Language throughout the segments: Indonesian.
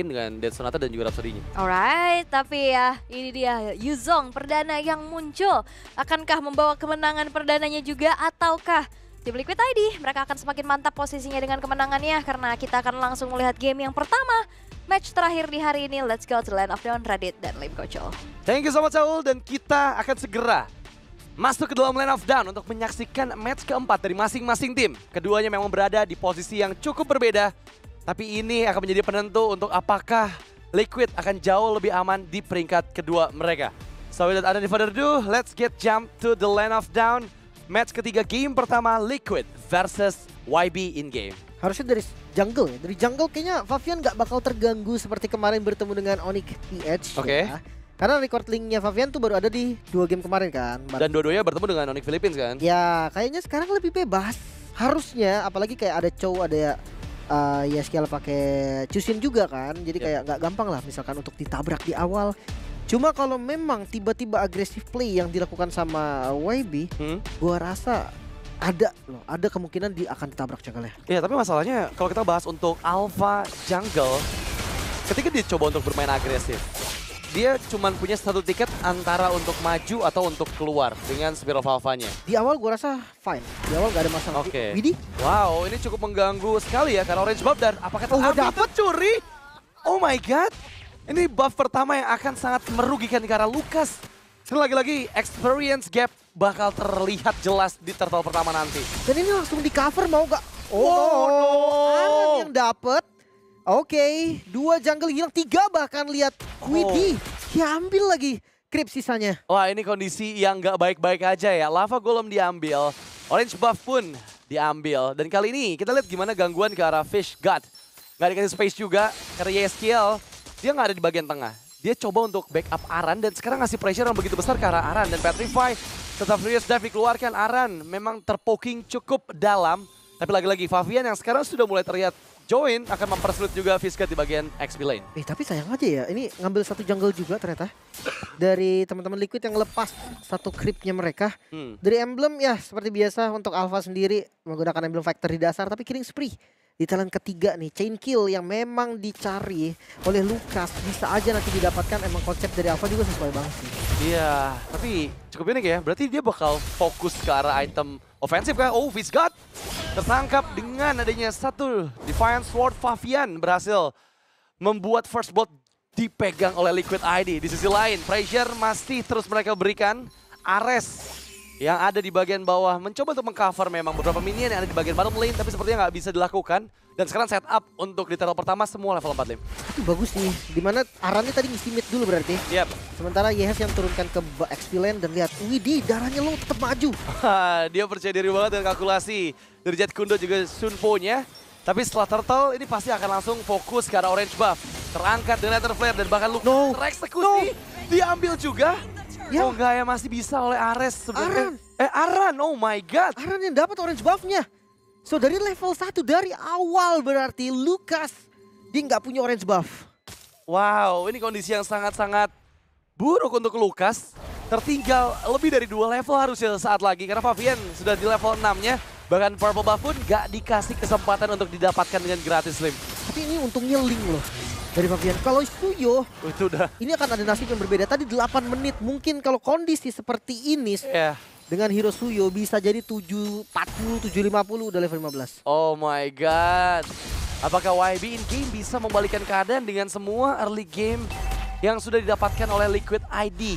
dengan Dead Sonata dan juga Rhapsody-nya. Alright, tapi ya ini dia Yuzong perdana yang muncul. Akankah membawa kemenangan perdananya juga ataukah tim Liquid ID mereka akan semakin mantap posisinya dengan kemenangannya karena kita akan langsung melihat game yang pertama. Match terakhir di hari ini, let's go to Land of Dawn, Radit dan Lim Kocho. Thank you so much Saul, dan kita akan segera masuk ke dalam Land of Dawn untuk menyaksikan match keempat dari masing-masing tim. Keduanya memang berada di posisi yang cukup berbeda, tapi ini akan menjadi penentu untuk apakah Liquid akan jauh lebih aman di peringkat kedua mereka. So without any further ado, let's get jump to the Land of Dawn. Match ketiga game pertama Liquid versus YB in game. Harusnya dari jungle ya. Dari jungle kayaknya Favian nggak bakal terganggu seperti kemarin bertemu dengan Onyx PH. Oke. Ya. Karena record linknya Favian tuh baru ada di 2 game kemarin kan. Dan dua-duanya bertemu dengan Onyx Philippines kan? Ya kayaknya sekarang lebih bebas. Harusnya apalagi kayak ada Chow, ada Yaskiel pakai Chusin juga kan. Jadi kayak nggak gampang lah misalkan untuk ditabrak di awal. Cuma kalau memang tiba-tiba agresif play yang dilakukan sama YB, gua rasa ada kemungkinan dia akan ditabrak jungle-nya. Iya, tapi masalahnya kalau kita bahas untuk Alpha Jungle, ketika dia coba untuk bermain agresif, dia cuma punya satu tiket antara untuk maju atau untuk keluar dengan Spirit of Alpha-nya. Di awal gua rasa fine. Di awal gak ada masalah. Oke. Widih? Wow, ini cukup mengganggu sekali ya karena orange buff, dan apakah Oh, terambil dapet? tercuri? Oh my god. Ini buff pertama yang akan sangat merugikan ke arah Lucas. Sekali lagi-lagi experience gap bakal terlihat jelas di turtle pertama nanti. Dan ini langsung di cover mau gak? Oh, no. Aran yang dapet. Oke, 2 jungle hilang, 3 bahkan lihat Widih. Diambil lagi creep sisanya. Wah, ini kondisi yang nggak baik-baik aja ya. Lava Golem diambil, orange buff pun diambil. Dan kali ini kita lihat gimana gangguan ke arah Fish God. Nggak dikasih space juga karena YSKL dia nggak ada di bagian tengah. Dia coba untuk backup Aran dan sekarang ngasih pressure yang begitu besar ke arah Aran. Dan Petrify tetap Furious Dive dikeluarkan. Aran memang terpoking cukup dalam. Tapi lagi-lagi Favian yang sekarang sudah mulai terlihat join akan mempersulit juga Fiskad di bagian XP lane. Tapi sayang aja ya, ini ngambil satu jungle juga ternyata. Dari teman-teman Liquid yang lepas satu creepnya mereka. Dari emblem ya seperti biasa untuk Alpha sendiri menggunakan emblem Factor di dasar. Tapi Killing Spree di talent ketiga nih, chain kill yang memang dicari oleh Lucas bisa aja nanti didapatkan. Emang konsep dari Alpha juga sesuai banget sih. Iya, tapi cukup unik ya. Berarti dia bakal fokus ke arah item ofensif kan? Oh, Fiskad tertangkap dengan adanya satu Defiant Sword. Favian berhasil membuat first blood dipegang oleh Liquid ID. Di sisi lain, pressure masih terus mereka berikan. Ares yang ada di bagian bawah mencoba untuk mengcover memang beberapa minion yang ada di bagian bottom lane, tapi sepertinya nggak bisa dilakukan. Dan sekarang setup untuk di turtle pertama semua level 4 lane. Itu bagus nih, dimana Arannya tadi ngisi mid dulu berarti. Yap. Sementara Yehes yang turunkan ke XP lane dan lihat, widih darahnya lo tetap maju. Dia percaya diri banget dengan kalkulasi dari Jet Kundo juga Sunpo-nya. Tapi setelah turtle ini pasti akan langsung fokus ke arah orange buff. Terangkat dengan Nether Flare dan bahkan Lucas tereksekusi. Diambil juga. Ya. Oh enggak ya, masih bisa oleh Ares sebenarnya. Aran. Aran, oh my god. Aran yang dapat orange buff-nya. So dari level 1 dari awal berarti Lucas dia nggak punya orange buff. Wow, ini kondisi yang sangat-sangat buruk untuk Lucas. Tertinggal lebih dari 2 level harusnya saat lagi karena Favian sudah di level 6-nya. Bahkan purple buff pun nggak dikasih kesempatan untuk didapatkan dengan gratis Lim. Tapi ini untungnya link loh dari Favian. Kalau Suyo Itu udah. ini akan ada nasib yang berbeda. Tadi 8 menit mungkin kalau kondisi seperti ini dengan hero Suyo bisa jadi 7.40, 7.50 udah level 15. Oh my god. Apakah YB in game bisa membalikan keadaan dengan semua early game yang sudah didapatkan oleh Liquid ID?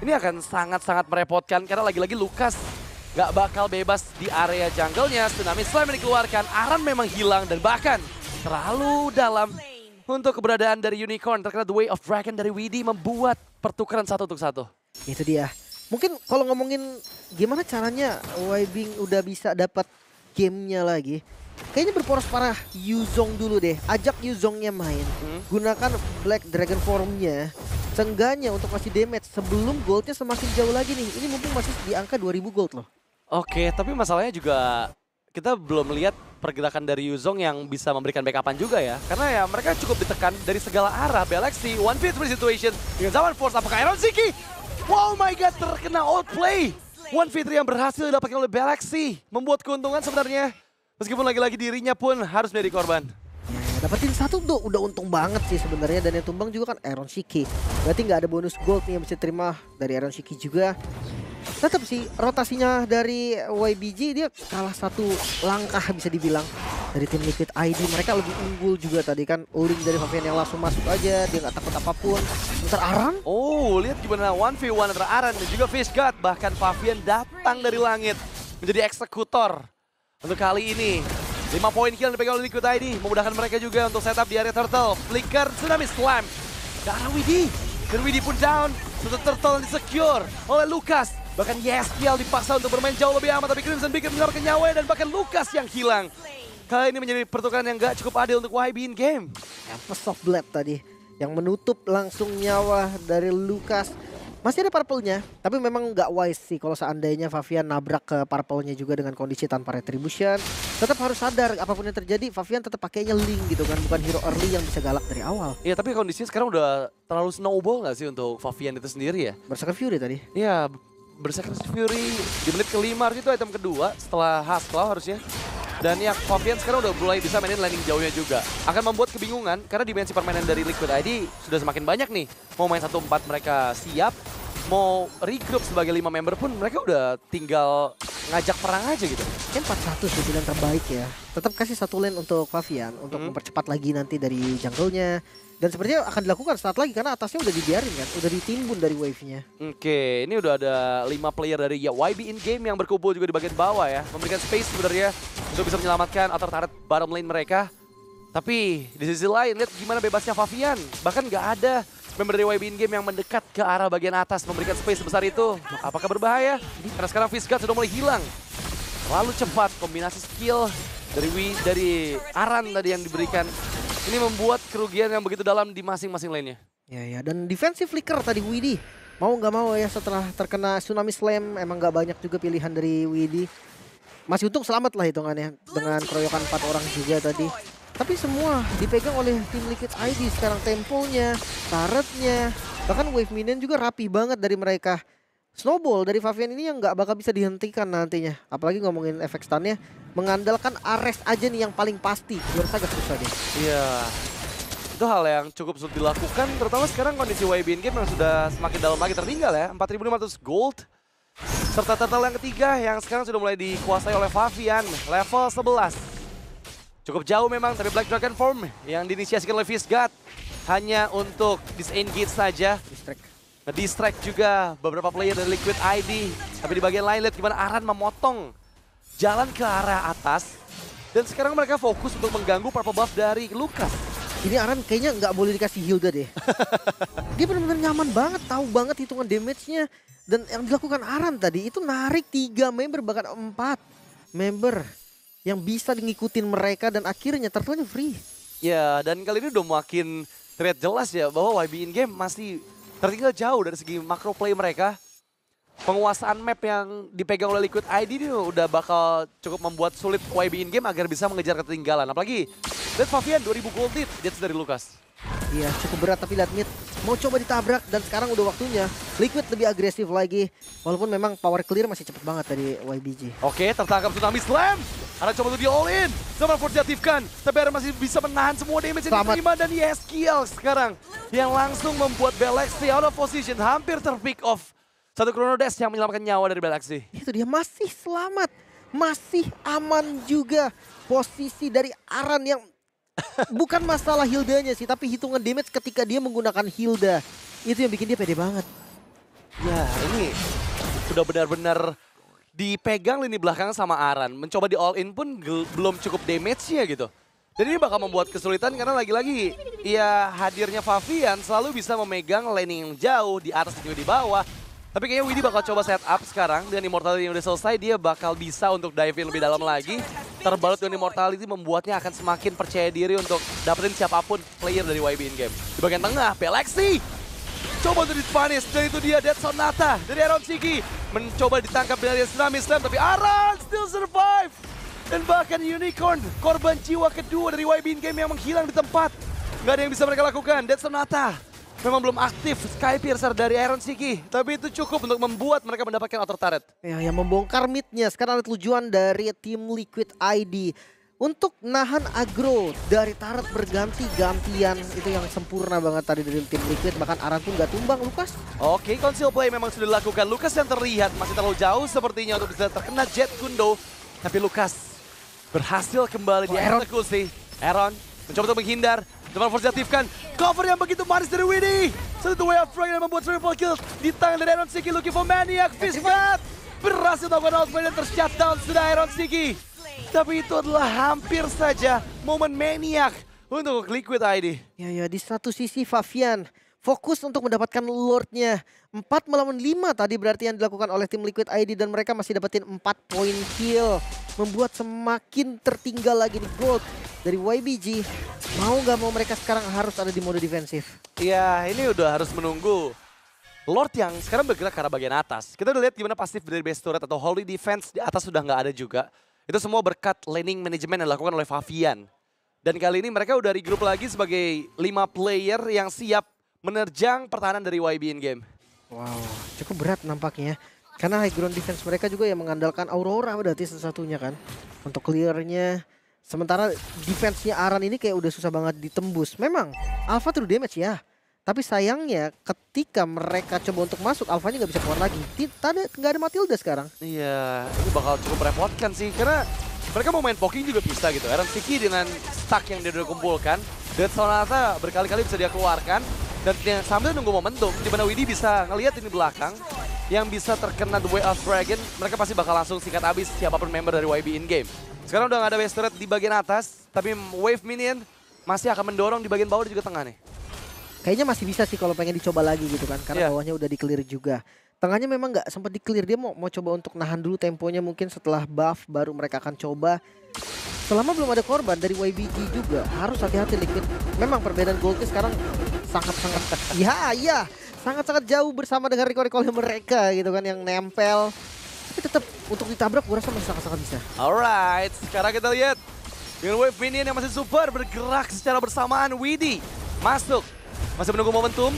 Ini akan sangat-sangat merepotkan karena lagi-lagi Lucas gak bakal bebas di area jungle-nya. Tsunami Slam yang dikeluarkan, Aran memang hilang dan bahkan terlalu dalam untuk keberadaan dari Unicorn. Terkena The Way of Dragon dari Widih membuat pertukaran 1 untuk 1. Itu dia. Mungkin kalau ngomongin gimana caranya YB udah bisa dapat gamenya lagi. Kayaknya berporos parah Yuzong dulu deh. Ajak Yuzongnya main. Gunakan Black Dragon Form-nya. Seenggaknya untuk kasih damage sebelum goldnya semakin jauh lagi nih. Ini mumpung masih di angka 2000 gold loh. Oke, tapi masalahnya juga kita belum melihat pergerakan dari Yuzong yang bisa memberikan backupan juga ya. Karena ya mereka cukup ditekan dari segala arah. Bellexy, 1v3 situation dengan Zaman Force. Apakah Iron Ziki? Wow my god, terkena outplay. 1v3 yang berhasil didapatkan oleh Bellexy. Membuat keuntungan sebenarnya. Meskipun lagi-lagi dirinya pun harus menjadi korban. Dapetin satu tuh udah untung banget sih sebenarnya, dan yang tumbang juga kan Iron Shiki. Berarti nggak ada bonus gold nih yang bisa terima dari Iron Shiki juga. Tetap sih rotasinya dari YBG dia kalah satu langkah bisa dibilang dari tim Liquid ID. Mereka lebih unggul juga tadi kan, Link dari Favian yang langsung masuk aja, dia nggak takut apapun. Bentar Aran. Oh, lihat gimana 1v1 antara Aran dan juga Fish God. Bahkan Favian datang dari langit menjadi eksekutor untuk kali ini. 5 poin kill yang dipegang oleh Liquid ID, memudahkan mereka juga untuk setup di area Turtle. Flicker, Tsunami Slam ke arah Widhi. Dan Widhi pun down, satu Turtle yang disecure oleh Lucas. Bahkan Yeskiel dipaksa untuk bermain jauh lebih aman, tapi Crimson Beacon menyelamatkan nyawanya dan bahkan Lucas yang hilang. Kali ini menjadi pertukaran yang gak cukup adil untuk YB in game. Emphasis of Blade tadi yang menutup langsung nyawa dari Lucas. Masih ada purple-nya, tapi memang nggak wise sih kalau seandainya Favian nabrak ke purple-nya juga dengan kondisi tanpa retribution. Tetap harus sadar apapun yang terjadi, Favian tetap pakainya Link gitu kan, bukan hero early yang bisa galak dari awal. Iya, tapi kondisinya sekarang udah terlalu snowball nggak sih untuk Favian itu sendiri ya? Berserker Fury tadi. Iya, Berserker Fury di menit ke-5 harus itu item kedua setelah Haskell harusnya. Dan ya Favian sekarang udah mulai bisa mainin landing jauhnya juga. Akan membuat kebingungan karena dimensi permainan dari Liquid ID sudah semakin banyak nih. Mau main 1-4 mereka siap, mau regroup sebagai 5 member pun mereka udah tinggal ngajak perang aja gitu. Kayak 4-1 sih pilihan terbaik ya. Tetap kasih satu lane untuk Favian untuk mempercepat lagi nanti dari jungle-nya. Dan sepertinya akan dilakukan saat lagi karena atasnya udah dibiarin kan, udah ditimbun dari wave-nya. Oke, ini udah ada 5 player dari YB in game yang berkumpul juga di bagian bawah ya. Memberikan space sebenarnya untuk bisa menyelamatkan outer turret bottom lane mereka. Tapi di sisi lain lihat gimana bebasnya Favian. Bahkan nggak ada member dari YB in game yang mendekat ke arah bagian atas memberikan space sebesar itu. Apakah berbahaya? Karena sekarang Fizzguard sudah mulai hilang. Terlalu cepat kombinasi skill dari Aran tadi yang diberikan. Ini membuat kerugian yang begitu dalam di masing-masing lainnya. Ya, dan defensive flicker tadi Widhi. Mau nggak mau ya setelah terkena Tsunami Slam, emang nggak banyak juga pilihan dari Widhi. Masih untung selamat lah hitungannya dengan keroyokan 4 orang juga tadi. Tapi semua dipegang oleh tim Liquid ID sekarang, temponya, turretnya, bahkan wave minion juga rapi banget dari mereka. Snowball dari Favian ini yang nggak bakal bisa dihentikan nantinya. Apalagi ngomongin efek stunnya, mengandalkan Ares aja nih yang paling pasti. Menurut saya agak susah deh. Iya, itu hal yang cukup sulit dilakukan. Terutama sekarang kondisi YB in game yang sudah semakin dalam lagi tertinggal ya. 4.500 gold. Serta total yang ketiga yang sekarang sudah mulai dikuasai oleh Favian. Level 11. Cukup jauh memang, tapi Black Dragon Form yang diinisiasikan oleh Fizzguard hanya untuk disengage saja. Nge-distract juga beberapa player dari Liquid ID. Tapi di bagian lain lihat gimana Aran memotong jalan ke arah atas. Dan sekarang mereka fokus untuk mengganggu purple buff dari Lucas. Ini Aran kayaknya nggak boleh dikasih Hilda deh. Dia benar-benar nyaman banget, tahu banget hitungan damage-nya. Dan yang dilakukan Aran tadi itu narik 3 member, bahkan 4 member yang bisa ngikutin mereka dan akhirnya turtle-nya free. Ya, dan kali ini udah makin terlihat jelas ya bahwa YB in game masih tertinggal jauh dari segi makro play mereka. Penguasaan map yang dipegang oleh Liquid ID ini udah bakal cukup membuat sulit YB in game agar bisa mengejar ketertinggalan. Apalagi lihat Favian 2000 gold lead dari Lucas. Iya, cukup berat, tapi lihat mid mau coba ditabrak dan sekarang udah waktunya Liquid lebih agresif lagi. Walaupun memang power clear masih cepet banget dari YBG. Oke, tertangkap Tsunami Slam. Ada coba untuk di all in. Sama forjatifkan, tapi Aran masih bisa menahan semua damage yang diterima. Dan Yeskiel sekarang yang langsung membuat Bellexy out of position. Hampir terpick off. Satu Chrono Dash yang menyelamatkan nyawa dari Bellexy. Itu dia masih selamat. Masih aman juga posisi dari Aran yang bukan masalah Hildanya sih, tapi hitungan damage ketika dia menggunakan Hilda. Itu yang bikin dia pede banget. Ya, ini sudah benar-benar dipegang lini belakang sama Aran. Mencoba di all in pun belum cukup damage-nya gitu. Dan ini bakal membuat kesulitan karena lagi-lagi ya hadirnya Favian selalu bisa memegang laning yang jauh di atas dan juga di bawah. Tapi kayaknya Widhi bakal coba set up sekarang dengan Immortality yang udah selesai. Dia bakal bisa untuk dive in lebih dalam lagi. Terbalut dengan Immortality membuatnya akan semakin percaya diri untuk dapetin siapapun player dari YB in game. Di bagian tengah, Bellexy coba untuk di-punish. Dan itu dia Dead Sonata dari Iron Shiki. Mencoba ditangkap dari Tsunami Slam, tapi Aran still survive. Dan bahkan Unicorn, korban jiwa kedua dari YB in game yang menghilang di tempat. Nggak ada yang bisa mereka lakukan. Dead Sonata memang belum aktif Sky Piercer dari Iron Shiki. Tapi itu cukup untuk membuat mereka mendapatkan outer turret. Ya, yang membongkar midnya sekarang ada tujuan dari tim Liquid ID. untuk nahan aggro dari turret berganti-gantian. Itu yang sempurna banget tadi dari tim Liquid. Bahkan Aran pun gak tumbang, Lukas. Oke, conceal play memang sudah dilakukan. Lukas yang terlihat masih terlalu jauh sepertinya untuk bisa terkena Jet Kundo. Tapi Lukas berhasil kembali dieksekusi. Aaron mencoba untuk menghindar. Teman Force diaktifkan. Cover yang begitu manis dari Winnie. Satu way of frag yang membuat triple kill di tangan dari Iron Siki. Looking for Maniac. Fistbat berhasil melakukan outplay dan tershutdown sudah Iron Siki. Tapi itu adalah hampir saja momen Maniac untuk Liquid ID. Ya, di satu sisi Favian fokus untuk mendapatkan Lordnya. 4 melawan 5 tadi berarti yang dilakukan oleh tim Liquid ID. Dan mereka masih dapetin 4 poin kill. Membuat semakin tertinggal lagi di gold dari YBG. Mau gak mau mereka sekarang harus ada di mode defensif. Iya, ini udah harus menunggu Lord yang sekarang bergerak ke arah bagian atas. Kita udah lihat gimana pasif dari base turret atau holy defense di atas sudah nggak ada juga. Itu semua berkat laning management yang dilakukan oleh Favian. Dan kali ini mereka udah regroup lagi sebagai 5 player yang siap menerjang pertahanan dari YB in game. Wow, cukup berat nampaknya. Karena high ground defense mereka juga yang mengandalkan Aurora berarti satu-satunya kan. Untuk clearnya. Sementara defense-nya Aran ini kayak udah susah banget ditembus. Memang Alpha true damage ya. Tapi sayangnya ketika mereka coba untuk masuk, Alphanya nggak bisa keluar lagi. Nggak ada Matilda sekarang. Iya, ini bakal cukup merepotkan sih. Karena mereka mau main poking juga bisa gitu. Aaron Siki dengan stack yang dia udah kumpulkan. Dead Sonata berkali-kali bisa dia keluarkan. Dan sambil nunggu momentum, di mana Widhi bisa ngelihat ini belakang. Yang bisa terkena The Way of Dragon, mereka pasti bakal langsung sikat habis siapapun member dari YB in-game. Sekarang udah nggak ada base turret di bagian atas. Tapi Wave Minion masih akan mendorong di bagian bawah dan juga tengah nih. Kayaknya masih bisa sih kalau pengen dicoba lagi gitu kan. Karena Yeah. bawahnya udah di-clear juga. Tengahnya memang nggak sempat di-clear. Dia mau coba untuk nahan dulu temponya. Mungkin setelah buff baru mereka akan coba. Selama belum ada korban dari YBG juga. Harus hati-hati Liquid. Memang perbedaan goldnya sekarang sangat-sangat. Iya. Sangat-sangat jauh bersama dengan recall-recall mereka gitu kan. Yang nempel. Tapi tetap untuk ditabrak gue rasa masih sangat-sangat bisa. Alright, sekarang kita lihat. Dengan Wave Minion yang masih super bergerak secara bersamaan. Widhi masuk. Masih menunggu momentum.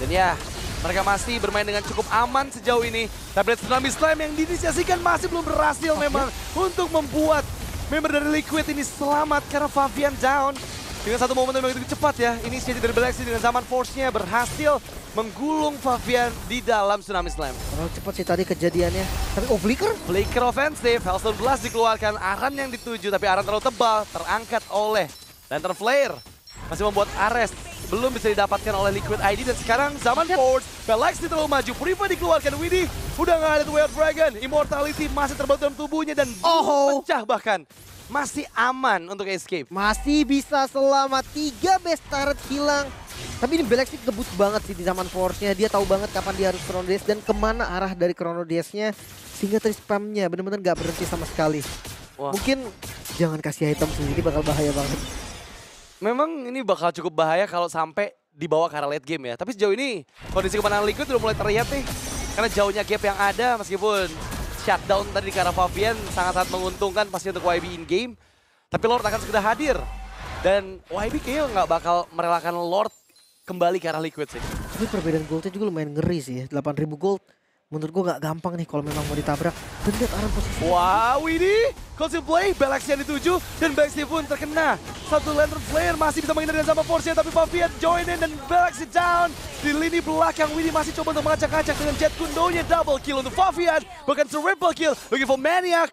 Dan ya, mereka masih bermain dengan cukup aman sejauh ini. Tapi Tsunami Slime yang diinisiasikan masih belum berhasil memang untuk membuat member dari Liquid ini selamat karena Favian down. Dengan satu momentum yang begitu cepat ya, inisiasi dari Galaxy dengan zaman Force-nya berhasil menggulung Favian di dalam Tsunami Slime. Terlalu cepat sih tadi kejadiannya. Tapi Flicker? Flicker offensive, Hellstone Blast dikeluarkan, Aran yang dituju tapi Aran terlalu tebal, terangkat oleh Lantern Flare. Masih membuat Ares belum bisa didapatkan oleh Liquid ID dan sekarang zaman Force, Galaxy terlalu maju, Priva dikeluarkan, Widhi udah nggak ada The Way of Dragon, Immortality masih terbaut dalam tubuhnya dan pecah bahkan. Masih aman untuk escape. Masih bisa selamat. 3 base turret hilang. Tapi ini Galaxy ngebut banget sih di zaman Force-nya. Dia tahu banget kapan dia harus Chrono Dash dan kemana arah dari Chrono Dash-nya. Sehingga tadi spamnya bener-bener gak berhenti sama sekali. Wah. Mungkin jangan kasih item sendiri, bakal bahaya banget. Memang ini bakal cukup bahaya kalau sampai dibawa ke arah late game ya. Tapi sejauh ini kondisi kemenangan Liquid udah mulai terlihat nih. Karena jauhnya gap yang ada meskipun shutdown tadi di arah Favian sangat-sangat menguntungkan pasti untuk YB in game. Tapi Lord akan segera hadir. Dan YB kayaknya nggak bakal merelakan Lord kembali ke arah Liquid sih. Tapi perbedaan goldnya juga lumayan ngeri sih ya. 8.000 gold. Menurut gue gak gampang nih kalau memang mau ditabrak. Dan lihat arah posisi. Wow, Widhi conceal play, Galaxy yang dituju dan Galaxy pun terkena. Satu Lantern Flare masih bisa menghindar dengan sama Force-nya tapi Favian join in dan Galaxy down. Di lini belakang Widhi masih coba untuk mengacak-acak dengan Jet Kundonya, double kill untuk Favian. Bahkan triple kill, looking for Maniac.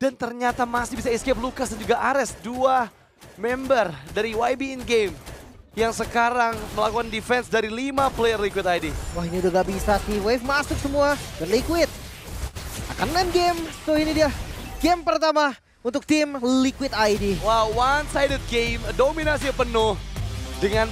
Dan ternyata masih bisa escape Lucas dan juga Ares. 2 member dari YB in game yang sekarang melakukan defense dari 5 player Liquid ID. Wah ini udah gak bisa sih. Wave masuk semua. Dan Liquid akan end game. So ini dia game pertama untuk tim Liquid ID. Wow, one-sided game, dominasi penuh dengan